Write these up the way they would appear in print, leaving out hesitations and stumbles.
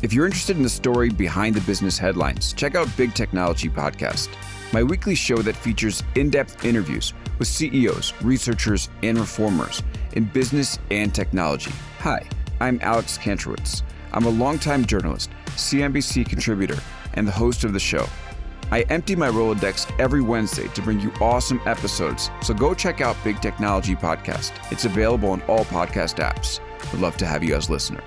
If you're interested in the story behind the business headlines, check out Big Technology Podcast, my weekly show that features in-depth interviews with CEOs, researchers, and reformers in business and technology. Hi, I'm Alex Kantrowitz. I'm a longtime journalist, CNBC contributor, and the host of the show. I empty my Rolodex every Wednesday to bring you awesome episodes, so go check out Big Technology Podcast. It's available on all podcast apps. Would love to have you as a listener.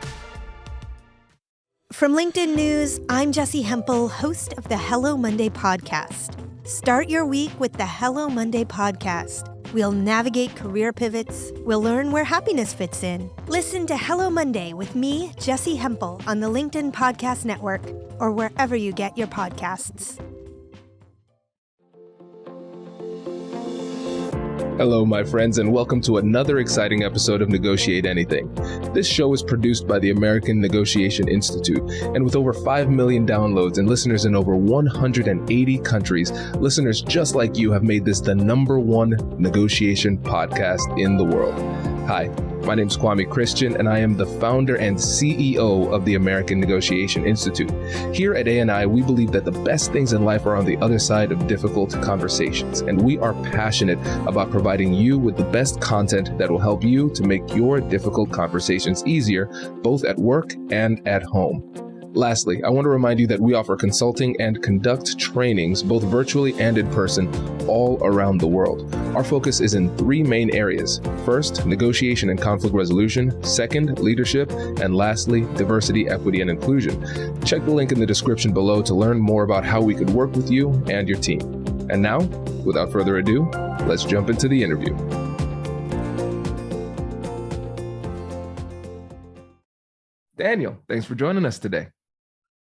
From LinkedIn News, I'm Jessie Hempel, host of the Hello Monday podcast. Start your week with the Hello Monday podcast. We'll navigate career pivots. We'll learn where happiness fits in. Listen to Hello Monday with me, Jessie Hempel, on the LinkedIn Podcast Network or wherever you get your podcasts. Hello, my friends, and welcome to another exciting episode of Negotiate Anything. This show is produced by the American Negotiation Institute, and with over 5 million downloads and listeners in over 180 countries, listeners just like you have made this the #1 negotiation podcast in the world. Hi, my name is Kwame Christian, and I am the founder and CEO of the American Negotiation Institute. Here at ANI, we believe that the best things in life are on the other side of difficult conversations, and we are passionate about providing you with the best content that will help you to make your difficult conversations easier, both at work and at home. Lastly, I want to remind you that we offer consulting and conduct trainings, both virtually and in person, all around the world. Our focus is in 3 main areas. First, negotiation and conflict resolution. Second, leadership. And lastly, diversity, equity, and inclusion. Check the link in the description below to learn more about how we could work with you and your team. And now, without further ado, let's jump into the interview. Daniel, thanks for joining us today.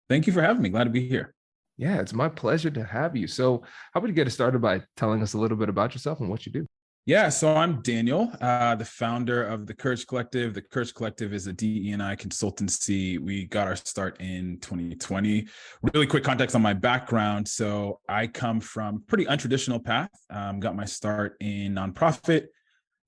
Thank you for having me. Glad to be here. Yeah, it's my pleasure to have you. So how about you get us started by telling us a little bit about yourself and what you do? Yeah, so I'm Daniel, the founder of the Courage Collective. The Courage Collective is a DE&I consultancy. We got our start in 2020. Really quick context on my background. So I come from a pretty untraditional path. Got my start in nonprofit.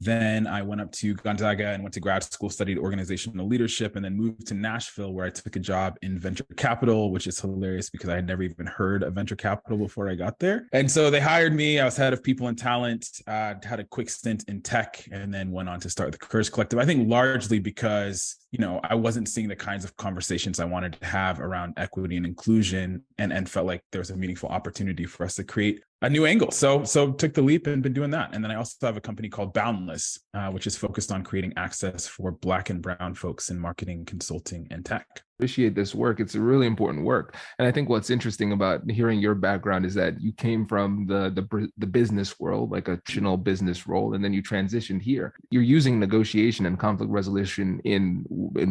Then I went up to Gonzaga and went to grad school, studied organizational leadership, and then moved to Nashville, where I took a job in venture capital, which is hilarious because I had never even heard of venture capital before I got there. And so they hired me. I was head of people and talent, had a quick stint in tech, and then went on to start the Courage Collective. I think largely because, I wasn't seeing the kinds of conversations I wanted to have around equity and inclusion, and felt like there was a meaningful opportunity for us to create a new angle. So took the leap and been doing that. And then I also have a company called Boundless, which is focused on creating access for Black and brown folks in marketing, consulting, and tech. Appreciate this work. It's a really important work. And I think what's interesting about hearing your background is that you came from the business world, like a traditional business role, and then you transitioned here. You're using negotiation and conflict resolution in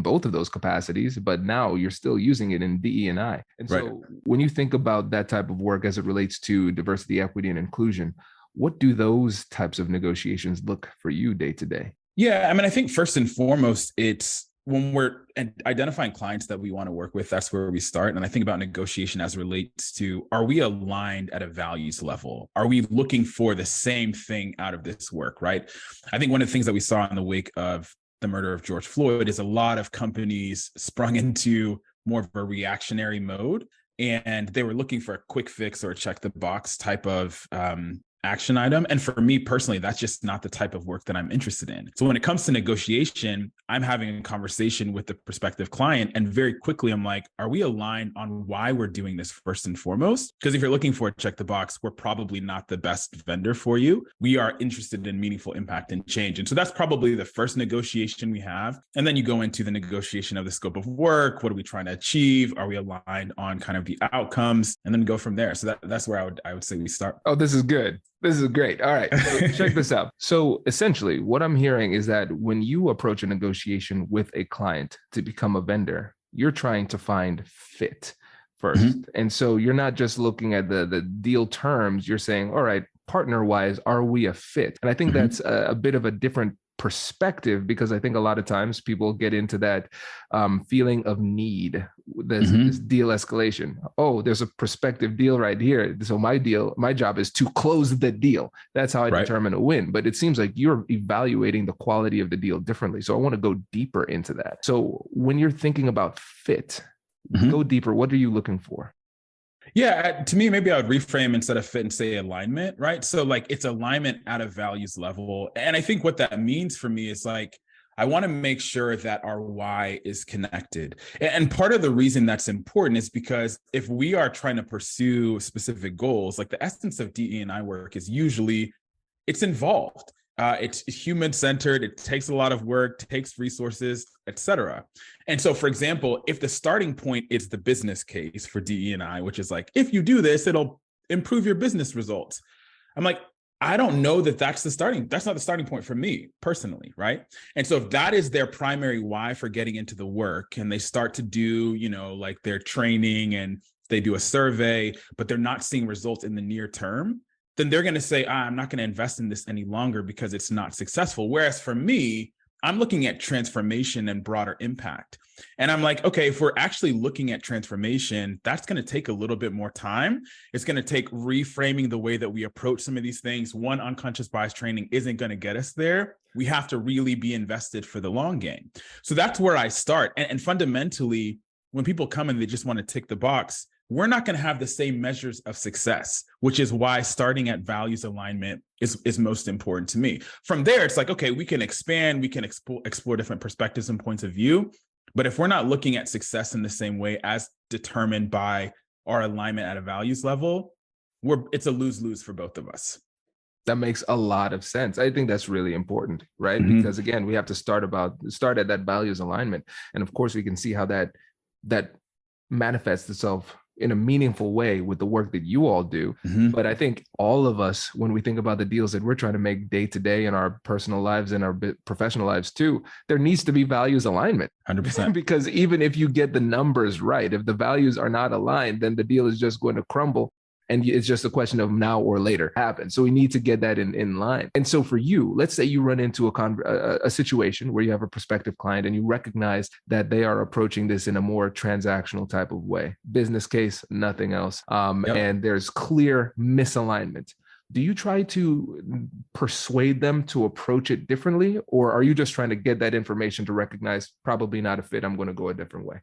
both of those capacities, but now you're still using it in DE&I. And so right. When you think about that type of work as it relates to diversity, equity, and inclusion, what do those types of negotiations look for you day to day? Yeah, I think first and foremost, it's when we're identifying clients that we want to work with, that's where we start. And I think about negotiation as it relates to, are we aligned at a values level? Are we looking for the same thing out of this work, right? I think one of the things that we saw in the wake of the murder of George Floyd is a lot of companies sprung into more of a reactionary mode, and they were looking for a quick fix or a check the box type of action item. And for me personally, that's just not the type of work that I'm interested in. So when it comes to negotiation, I'm having a conversation with the prospective client, and very quickly I'm like, are we aligned on why we're doing this first and foremost? Because if you're looking for a check the box, we're probably not the best vendor for you. We are interested in meaningful impact and change. And so that's probably the first negotiation we have. And then you go into the negotiation of the scope of work. What are we trying to achieve? Are we aligned on kind of the outcomes? And then go from there. So that's where I would say we start. Oh, this is good. This is great. All right, so check this out. So essentially what I'm hearing is that when you approach a negotiation with a client to become a vendor, you're trying to find fit first. Mm-hmm. And so you're not just looking at the deal terms, you're saying, all right, partner wise, are we a fit? And I think that's a bit of a different perspective, because I think a lot of times people get into that feeling of need. There's this deal escalation. Oh, there's a prospective deal right here. So my job is to close the deal. That's how I determine a win. But it seems like you're evaluating the quality of the deal differently. So I want to go deeper into that. So when you're thinking about fit, Go deeper. What are you looking for? Yeah, to me, maybe I would reframe instead of fit and say alignment, right? So like it's alignment at a values level. And I think what that means for me is like, I want to make sure that our why is connected. And part of the reason that's important is because if we are trying to pursue specific goals, like the essence of DE&I work is usually it's involved. It's human-centered. It takes a lot of work, takes resources, etc. And so, for example, if the starting point is the business case for DE&I, which is like, if you do this, it'll improve your business results. I'm like, I don't know that that's not the starting point for me personally, right? And so if that is their primary why for getting into the work and they start to do, like their training and they do a survey, but they're not seeing results in the near term, then they're going to say, I'm not going to invest in this any longer because it's not successful. Whereas for me, I'm looking at transformation and broader impact. And I'm like, okay, if we're actually looking at transformation, that's going to take a little bit more time. It's going to take reframing the way that we approach some of these things. One, unconscious bias training isn't going to get us there. We have to really be invested for the long game. So that's where I start. And fundamentally, when people come and they just want to tick the box, we're not going to have the same measures of success, which is why starting at values alignment is most important to me. From there, it's like, okay, we can expand, we can explore different perspectives and points of view. But if we're not looking at success in the same way as determined by our alignment at a values level, it's a lose-lose for both of us. That makes a lot of sense. I think that's really important, right? Mm-hmm. Because again, we have to start at that values alignment. And of course, we can see how that manifests itself in a meaningful way with the work that you all do. Mm-hmm. But I think all of us, when we think about the deals that we're trying to make day to day in our personal lives and our professional lives too, there needs to be values alignment. 100%. Because even if you get the numbers right, if the values are not aligned, then the deal is just going to crumble. And it's just a question of now or later happen. So we need to get that in line. And so for you, let's say you run into a situation where you have a prospective client and you recognize that they are approaching this in a more transactional type of way, business case, nothing else. And there's clear misalignment. Do you try to persuade them to approach it differently? Or are you just trying to get that information to recognize probably not a fit, I'm going to go a different way?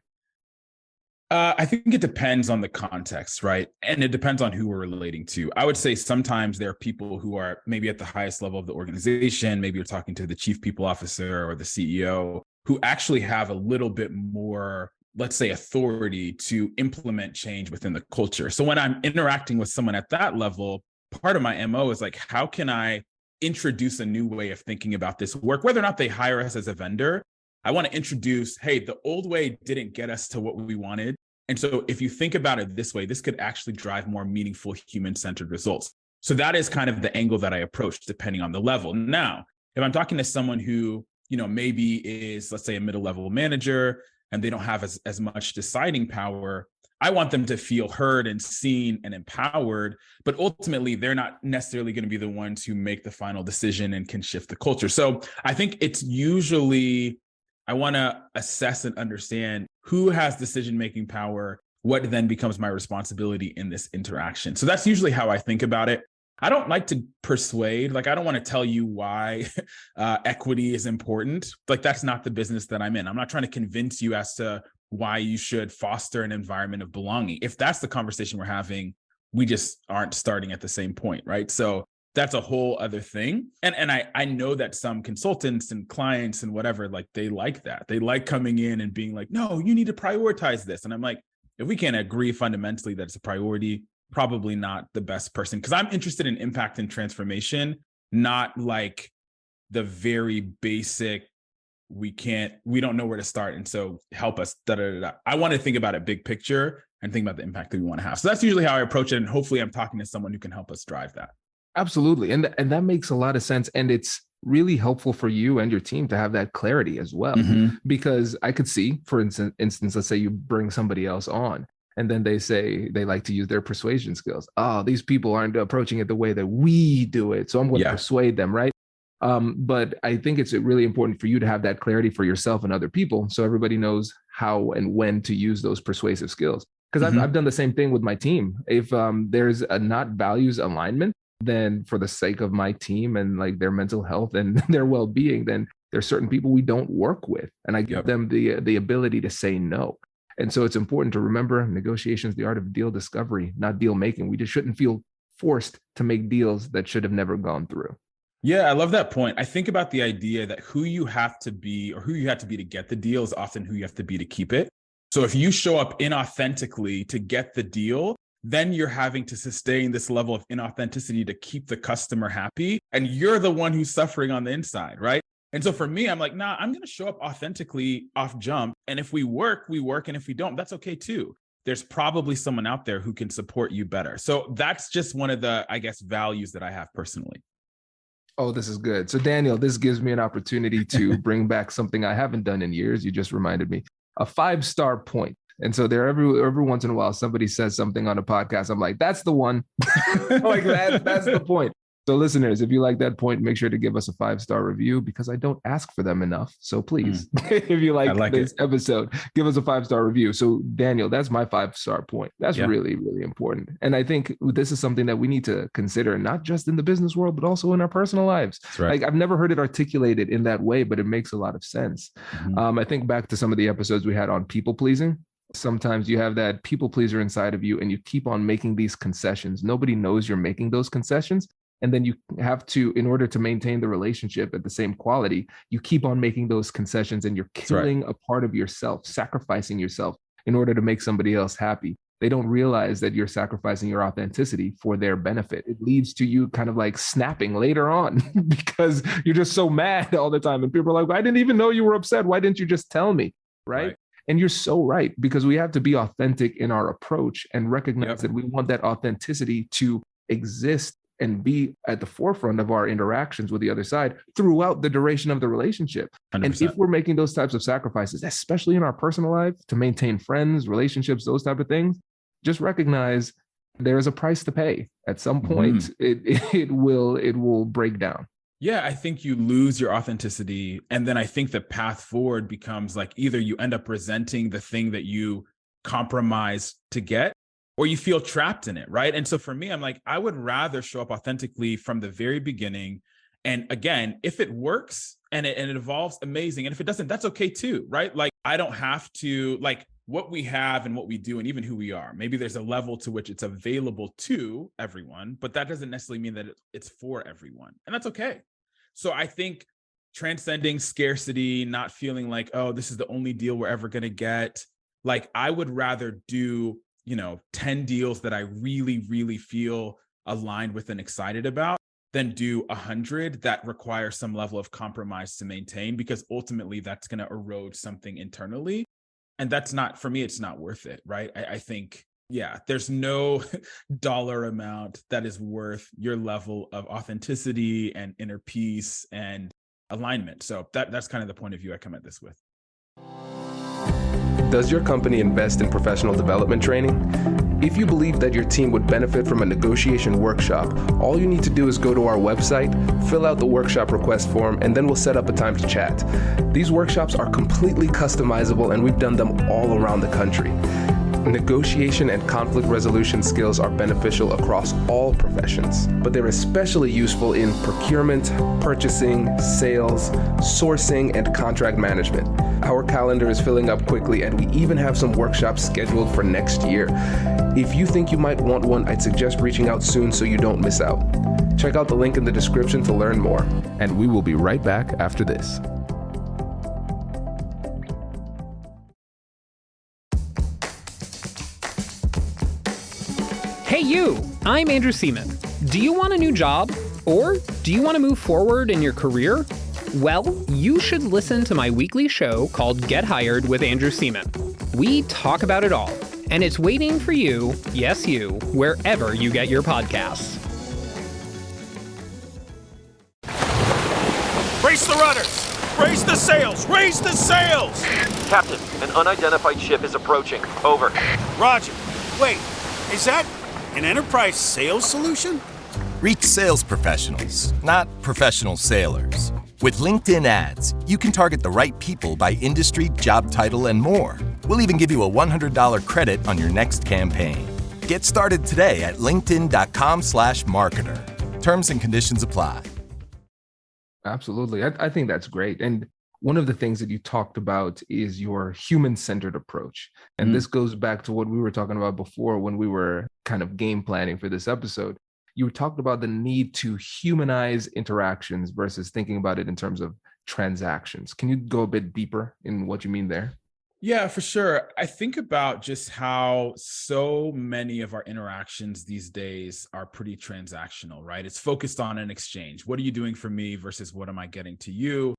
I think it depends on the context, right? And it depends on who we're relating to. I would say sometimes there are people who are maybe at the highest level of the organization. Maybe you're talking to the chief people officer or the CEO who actually have a little bit more, let's say, authority to implement change within the culture. So when I'm interacting with someone at that level, part of my MO is like, how can I introduce a new way of thinking about this work, whether or not they hire us as a vendor? I want to introduce, hey, the old way didn't get us to what we wanted. And so if you think about it this way, this could actually drive more meaningful human-centered results. So that is kind of the angle that I approach depending on the level. Now, if I'm talking to someone who, maybe is, let's say, a middle-level manager and they don't have as much deciding power, I want them to feel heard and seen and empowered, but ultimately they're not necessarily going to be the ones who make the final decision and can shift the culture. So I think it's usually, I want to assess and understand who has decision-making power, what then becomes my responsibility in this interaction. So that's usually how I think about it. I don't like to persuade, I don't want to tell you why equity is important. That's not the business that I'm in. I'm not trying to convince you as to why you should foster an environment of belonging. If that's the conversation we're having, we just aren't starting at the same point, right? So that's a whole other thing. And I know that some consultants and clients and whatever, they like that. They like coming in and being like, no, you need to prioritize this. And I'm like, if we can't agree fundamentally that it's a priority, probably not the best person. Because I'm interested in impact and transformation, not the very basic, we don't know where to start. And so help us, I want to think about it big picture and think about the impact that we want to have. So that's usually how I approach it. And hopefully I'm talking to someone who can help us drive that. Absolutely. And that makes a lot of sense. And it's really helpful for you and your team to have that clarity as well. Mm-hmm. Because I could see, for instance, let's say you bring somebody else on and then they say they like to use their persuasion skills. Oh, these people aren't approaching it the way that we do it. So I'm going to persuade them, right? But I think it's really important for you to have that clarity for yourself and other people so everybody knows how and when to use those persuasive skills. Because mm-hmm. I've done the same thing with my team. If there's a not values alignment, then for the sake of my team and their mental health and their well-being, then there's certain people we don't work with. And I give them the ability to say no. And so it's important to remember negotiation is the art of deal discovery, not deal making. We just shouldn't feel forced to make deals that should have never gone through. Yeah, I love that point. I think about the idea that who you have to be or who you have to be to get the deal is often who you have to be to keep it. So if you show up inauthentically to get the deal, then you're having to sustain this level of inauthenticity to keep the customer happy. And you're the one who's suffering on the inside, right? And so for me, I'm like, nah, I'm going to show up authentically off jump. And if we work, we work. And if we don't, that's okay too. There's probably someone out there who can support you better. So that's just one of the, I guess, values that I have personally. Oh, this is good. So Daniel, this gives me an opportunity to bring back something I haven't done in years. You just reminded me, a 5-star point. And so there, every once in a while, somebody says something on a podcast. I'm like, that's the one. Like that's the point. So listeners, if you like that point, make sure to give us a 5-star review because I don't ask for them enough. So please, if you like this episode, give us a 5-star review. So Daniel, that's my 5-star point. That's really, really important. And I think this is something that we need to consider, not just in the business world, but also in our personal lives. That's right. Like I've never heard it articulated in that way, but it makes a lot of sense. I think back to some of the episodes we had on people pleasing. Sometimes you have that people pleaser inside of you and you keep on making these concessions. Nobody knows you're making those concessions. And then you have to, in order to maintain the relationship at the same quality, you keep on making those concessions and you're killing a part of yourself, sacrificing yourself in order to make somebody else happy. They don't realize that you're sacrificing your authenticity for their benefit. It leads to you kind of like snapping later on because you're just so mad all the time. And people are like, I didn't even know you were upset. Why didn't you just tell me? Right. And you're so right, because we have to be authentic in our approach and recognize that we want that authenticity to exist and be at the forefront of our interactions with the other side throughout the duration of the relationship. 100%. And if we're making those types of sacrifices, especially in our personal life, to maintain friends, relationships, those type of things, just recognize there is a price to pay. At some point, it will break down. Yeah, I think you lose your authenticity. And then I think the path forward becomes like either you end up resenting the thing that you compromise to get, or you feel trapped in it, right? And so for me, I'm like, I would rather show up authentically from the very beginning. And again, if it works and it evolves, amazing. And if it doesn't, that's okay too, right? Like I don't have to, like what we have and what we do and even who we are, maybe there's a level to which it's available to everyone, but that doesn't necessarily mean that it's for everyone. And that's okay. So I think transcending scarcity, not feeling like, oh, this is the only deal we're ever going to get. Like I would rather do 10 deals that I really, really feel aligned with and excited about than do 100 that require some level of compromise to maintain, because ultimately that's going to erode something internally. And that's not, for me, it's not worth it, right? I think, there's no dollar amount that is worth your level of authenticity and inner peace and alignment. So that's kind of the point of view I come at this with. Does your company invest in professional development training? If you believe that your team would benefit from a negotiation workshop, all you need to do is go to our website, fill out the workshop request form, and then we'll set up a time to chat. These workshops are completely customizable, and we've done them all around the country. Negotiation and conflict resolution skills are beneficial across all professions, but they're especially useful in procurement, purchasing, sales, sourcing, and contract management. Our calendar is filling up quickly, and we even have some workshops scheduled for next year. If you think you might want one, I'd suggest reaching out soon so you don't miss out. Check out the link in the description to learn more, and we will be right back after this. Hey you, I'm Andrew Seaman. Do you want a new job? Or do you want to move forward in your career? Well, you should listen to my weekly show called Get Hired with Andrew Seaman. We talk about it all, and it's waiting for you, yes you, wherever you get your podcasts. Brace the rudders! Raise the sails! Raise the sails! Captain, an unidentified ship is approaching. Over. Roger. Wait, is that an enterprise sales solution? Reach sales professionals, not professional sailors. With LinkedIn ads, you can target the right people by industry, job title, and more. We'll even give you a $100 credit on your next campaign. Get started today at linkedin.com/marketer. Terms and conditions apply. Absolutely. I think that's great. And one of the things that you talked about is your human-centered approach. And this goes back to what we were talking about before when we were kind of game planning for this episode. You talked about the need to humanize interactions versus thinking about it in terms of transactions. Can you go a bit deeper in what you mean there? Yeah, for sure. I think about just how so many of our interactions these days are pretty transactional, right? It's focused on an exchange. What are you doing for me versus what am I getting to you?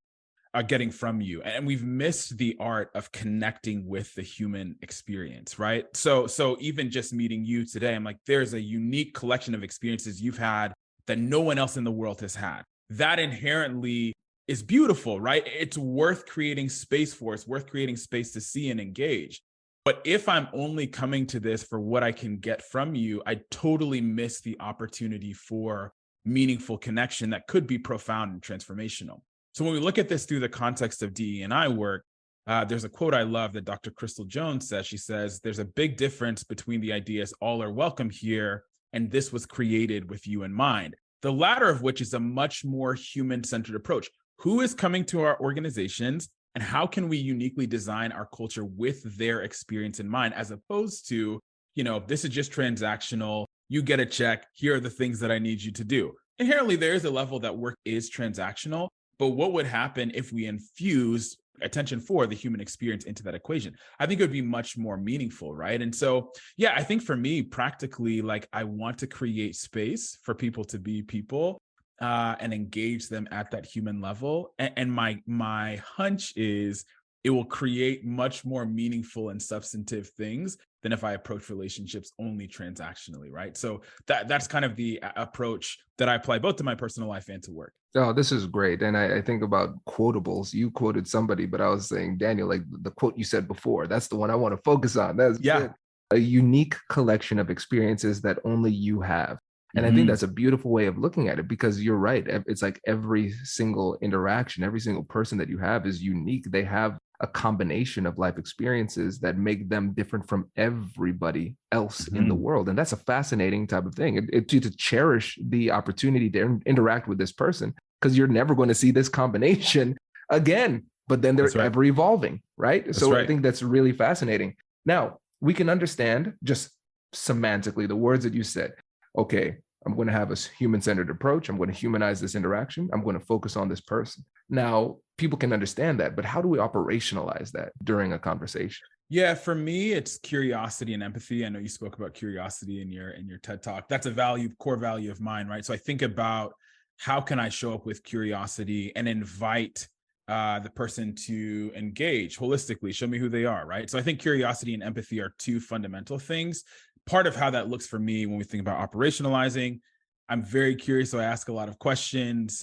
Getting from you. And we've missed the art of connecting with the human experience, right? So even just meeting you today, I'm like, there's a unique collection of experiences you've had that no one else in the world has had. That inherently is beautiful, right? It's worth creating space for. It's worth creating space to see and engage. But if I'm only coming to this for what I can get from you, I totally miss the opportunity for meaningful connection that could be profound and transformational. So when we look at this through the context of DE&I work, there's a quote I love that Dr. Crystal Jones says. She says, there's a big difference between the ideas all are welcome here and this was created with you in mind. The latter of which is a much more human-centered approach. Who is coming to our organizations and how can we uniquely design our culture with their experience in mind, as opposed to, this is just transactional. You get a check. Here are the things that I need you to do. Inherently, there is a level that work is transactional. But what would happen if we infuse attention for the human experience into that equation? I think it would be much more meaningful, right? And so, yeah, I think for me, practically, like I want to create space for people to be people and engage them at that human level. And my hunch is it will create much more meaningful and substantive things than if I approach relationships only transactionally, right? So that's kind of the approach that I apply both to my personal life and to work. Oh, this is great. And I think about quotables. You quoted somebody, but I was saying, Daniel, like the quote you said before, that's the one I want to focus on. That's good. A unique collection of experiences that only you have. And I think that's a beautiful way of looking at it, because you're right. It's like every single interaction, every single person that you have is unique. They have a combination of life experiences that make them different from everybody else in the world. And that's a fascinating type of thing. To cherish the opportunity to interact with this person, because you're never going to see this combination again, but then they're ever evolving, right? I think that's really fascinating. Now, we can understand just semantically the words that you said. Okay, I'm going to have a human-centered approach. I'm going to humanize this interaction. I'm going to focus on this person. Now, people can understand that, but how do we operationalize that during a conversation? Yeah, for me, it's curiosity and empathy. I know you spoke about curiosity in your TED Talk. That's a core value of mine, right? So I think about how can I show up with curiosity and invite the person to engage holistically, show me who they are, right? So I think curiosity and empathy are two fundamental things. Part of how that looks for me when we think about operationalizing, I'm very curious, so I ask a lot of questions.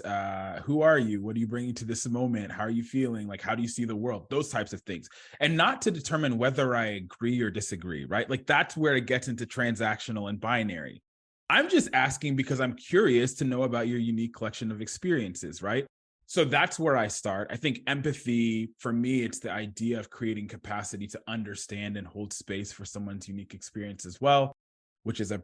Who are you? What are you bringing to this moment? How are you feeling? Like, how do you see the world? Those types of things. And not to determine whether I agree or disagree, right? Like, that's where it gets into transactional and binary. I'm just asking because I'm curious to know about your unique collection of experiences, right? So that's where I start. I think empathy, for me, it's the idea of creating capacity to understand and hold space for someone's unique experience as well, which is a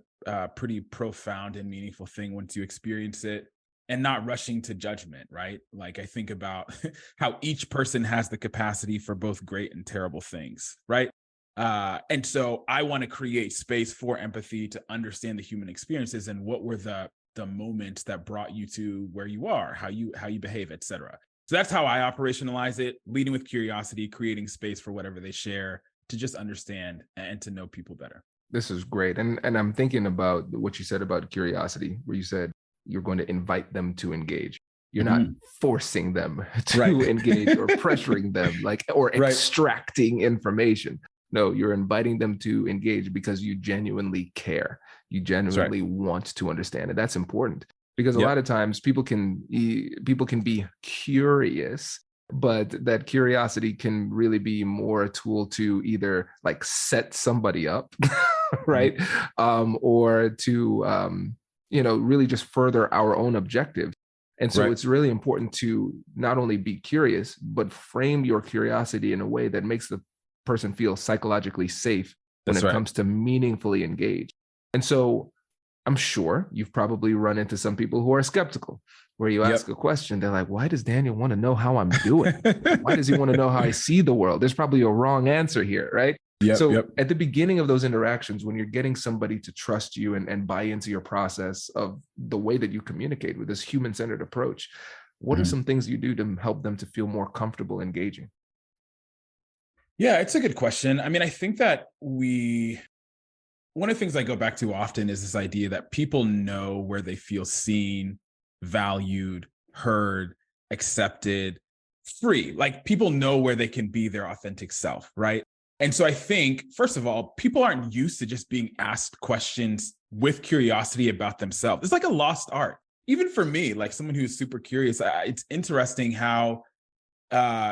pretty profound and meaningful thing once you experience it, and not rushing to judgment, right? Like, I think about how each person has the capacity for both great and terrible things, right? And so I want to create space for empathy to understand the human experiences and what were the moments that brought you to where you are, how you behave, et cetera. So that's how I operationalize it, leading with curiosity, creating space for whatever they share to just understand and to know people better. This is great. And I'm thinking about what you said about curiosity, where you said you're going to invite them to engage. You're not forcing them to engage or pressuring them, or extracting information. No, you're inviting them to engage because you genuinely care. You genuinely want to understand it. That's important, because a lot of times people can be curious, but that curiosity can really be more a tool to either like set somebody up, right? Or to, really just further our own objectives. And so it's really important to not only be curious, but frame your curiosity in a way that makes the person feel psychologically safe when it comes to meaningfully engage. And so I'm sure you've probably run into some people who are skeptical, where you ask a question, they're like, why does Daniel want to know how I'm doing? Why does he want to know how I see the world? There's probably a wrong answer here, right? At the beginning of those interactions, when you're getting somebody to trust you and buy into your process of the way that you communicate with this human-centered approach, what are some things you do to help them to feel more comfortable engaging? Yeah, it's a good question. I mean, I think that one of the things I go back to often is this idea that people know where they feel seen, valued, heard, accepted, free. Like people know where they can be their authentic self, right? And so I think, first of all, people aren't used to just being asked questions with curiosity about themselves. It's like a lost art. Even for me, like someone who's super curious, it's interesting how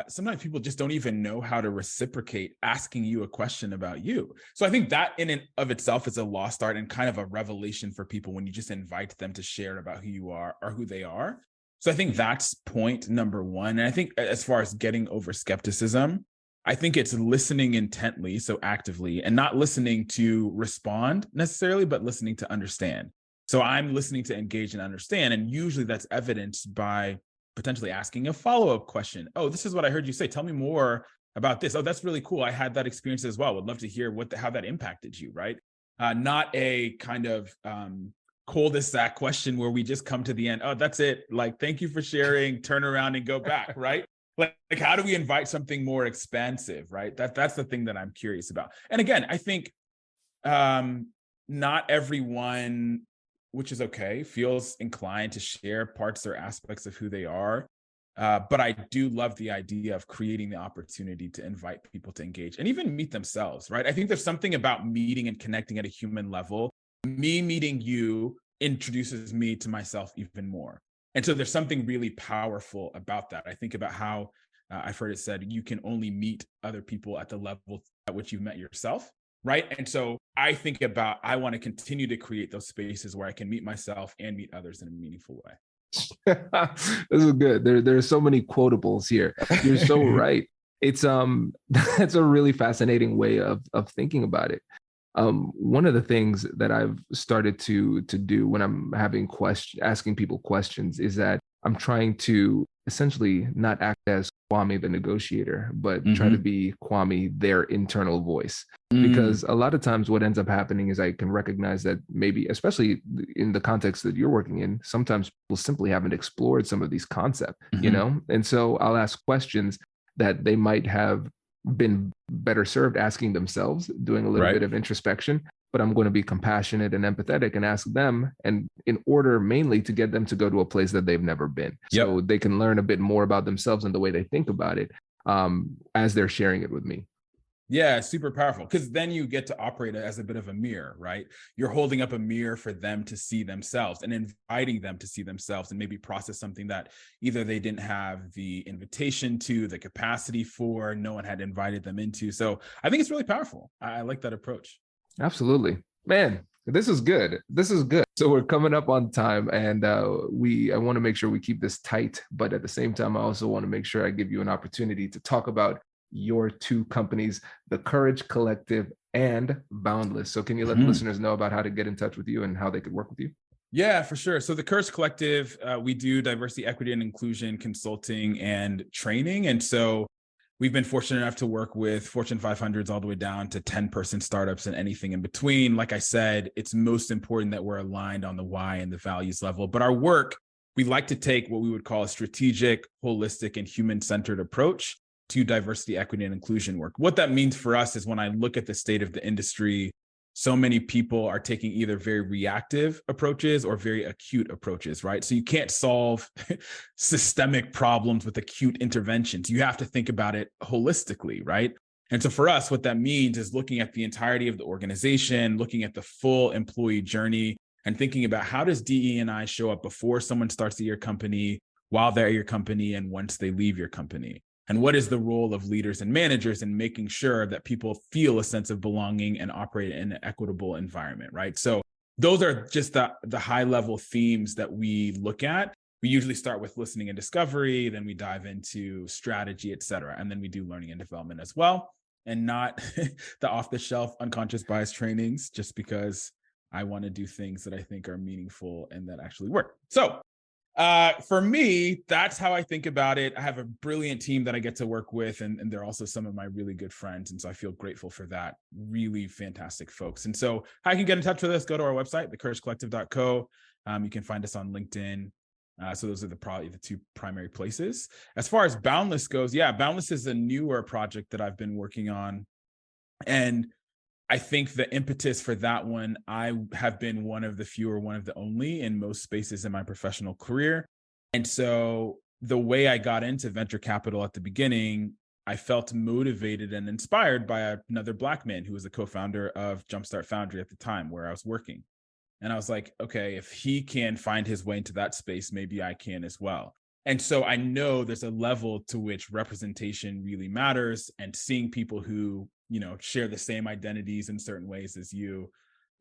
sometimes people just don't even know how to reciprocate asking you a question about you. So I think that in and of itself is a lost art and kind of a revelation for people when you just invite them to share about who you are or who they are. So I think that's point number one. And I think as far as getting over skepticism, I think it's listening intently, so actively, and not listening to respond necessarily, but listening to understand. So I'm listening to engage and understand. And usually that's evidenced by potentially asking a follow-up question. Oh, this is what I heard you say. Tell me more about this. Oh, that's really cool. I had that experience as well. Would love to hear how that impacted you, right? Not a kind of cul-de-sac question where we just come to the end. Oh, that's it. Like, thank you for sharing, turn around and go back, right? Like how do we invite something more expansive, right? That's the thing that I'm curious about. And again, I think not everyone, which is okay, feels inclined to share parts or aspects of who they are. But I do love the idea of creating the opportunity to invite people to engage and even meet themselves, right? I think there's something about meeting and connecting at a human level. Me meeting you introduces me to myself even more. And so there's something really powerful about that. I think about how I've heard it said, you can only meet other people at the level at which you've met yourself, right? And so I think about, I want to continue to create those spaces where I can meet myself and meet others in a meaningful way. This is good. There's so many quotables here. You're so right. It's that's a really fascinating way of thinking about it. One of the things that I've started to do when I'm asking people questions is that I'm trying to essentially not act as Kwame the negotiator, but try to be Kwame their internal voice. Because a lot of times what ends up happening is I can recognize that maybe, especially in the context that you're working in, sometimes people simply haven't explored some of these concepts, you know? And so I'll ask questions that they might have been better served asking themselves, doing a little bit of introspection, but I'm going to be compassionate and empathetic and ask them, and in order mainly to get them to go to a place that they've never been. So they can learn a bit more about themselves and the way they think about it as they're sharing it with me. Yeah, super powerful, because then you get to operate as a bit of a mirror, right? You're holding up a mirror for them to see themselves and inviting them to see themselves and maybe process something that either they didn't have the invitation to, the capacity for, no one had invited them into. So I think it's really powerful. I like that approach. Absolutely. Man, this is good. This is good. So we're coming up on time, and I want to make sure we keep this tight, but at the same time, I also want to make sure I give you an opportunity to talk about your two companies, the Courage Collective and Boundless. So can you let the listeners know about how to get in touch with you and how they could work with you? Yeah, for sure. So the Courage Collective, we do diversity, equity, and inclusion consulting and training. And so we've been fortunate enough to work with Fortune 500s all the way down to 10-person startups and anything in between. Like I said, it's most important that we're aligned on the why and the values level. But our work, we like to take what we would call a strategic, holistic, and human-centered approach to diversity, equity, and inclusion work. What that means for us is when I look at the state of the industry, so many people are taking either very reactive approaches or very acute approaches, right? So you can't solve systemic problems with acute interventions. You have to think about it holistically, right? And so for us, what that means is looking at the entirety of the organization, looking at the full employee journey, and thinking about how does DE&I show up before someone starts at your company, while they're at your company, and once they leave your company. And what is the role of leaders and managers in making sure that people feel a sense of belonging and operate in an equitable environment, right? So those are just the high level themes that we look at. We usually start with listening and discovery, then we dive into strategy, et cetera. And then we do learning and development as well, and not the off the shelf unconscious bias trainings, just because I want to do things that I think are meaningful and that actually work. So For me, that's how I think about it. I have a brilliant team that I get to work with, and they're also some of my really good friends. And so I feel grateful for that. Really fantastic folks. And so how you can get in touch with us, go to our website, thecouragecollective.co. You can find us on LinkedIn. So those are probably the two primary places. As far as Boundless goes, Boundless is a newer project that I've been working on. And I think the impetus for that one, I have been one of the few or one of the only in most spaces in my professional career. And so the way I got into venture capital at the beginning, I felt motivated and inspired by another Black man who was a co-founder of Jumpstart Foundry at the time where I was working. And I was like, okay, if he can find his way into that space, maybe I can as well. And so I know there's a level to which representation really matters, and seeing people who, share the same identities in certain ways as you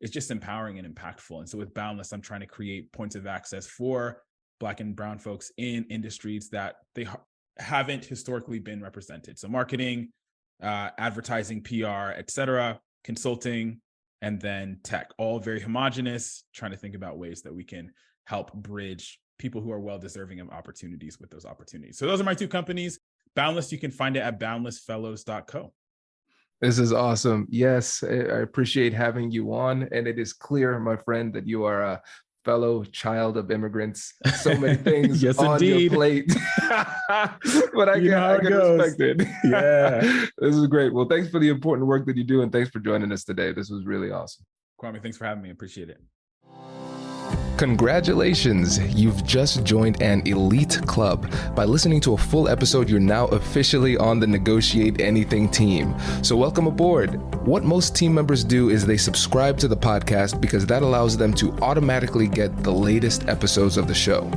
is just empowering and impactful. And so with Boundless, I'm trying to create points of access for Black and brown folks in industries that they haven't historically been represented. So marketing, advertising, PR, et cetera, consulting, and then tech, all very homogenous, trying to think about ways that we can help bridge people who are well-deserving of opportunities with those opportunities. So those are my two companies. Boundless, you can find it at boundlessfellows.co. This is awesome. Yes, I appreciate having you on. And it is clear, my friend, that you are a fellow child of immigrants. So many things yes, on indeed. your plate. But I can respect it. Yeah. This is great. Well, thanks for the important work that you do. And thanks for joining us today. This was really awesome. Kwame, thanks for having me. Appreciate it. Congratulations, you've just joined an elite club. By listening to a full episode, you're now officially on the Negotiate Anything team. So welcome aboard. What most team members do is they subscribe to the podcast because that allows them to automatically get the latest episodes of the show.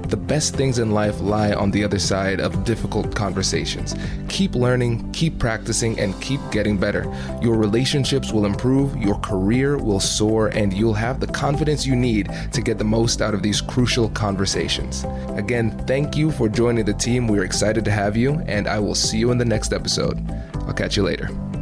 The best things in life lie on the other side of difficult conversations. Keep learning, keep practicing, and keep getting better. Your relationships will improve, your career will soar, and you'll have the confidence you need to get the most out of these crucial conversations. Again, thank you for joining the team. We're excited to have you, and I will see you in the next episode. I'll catch you later.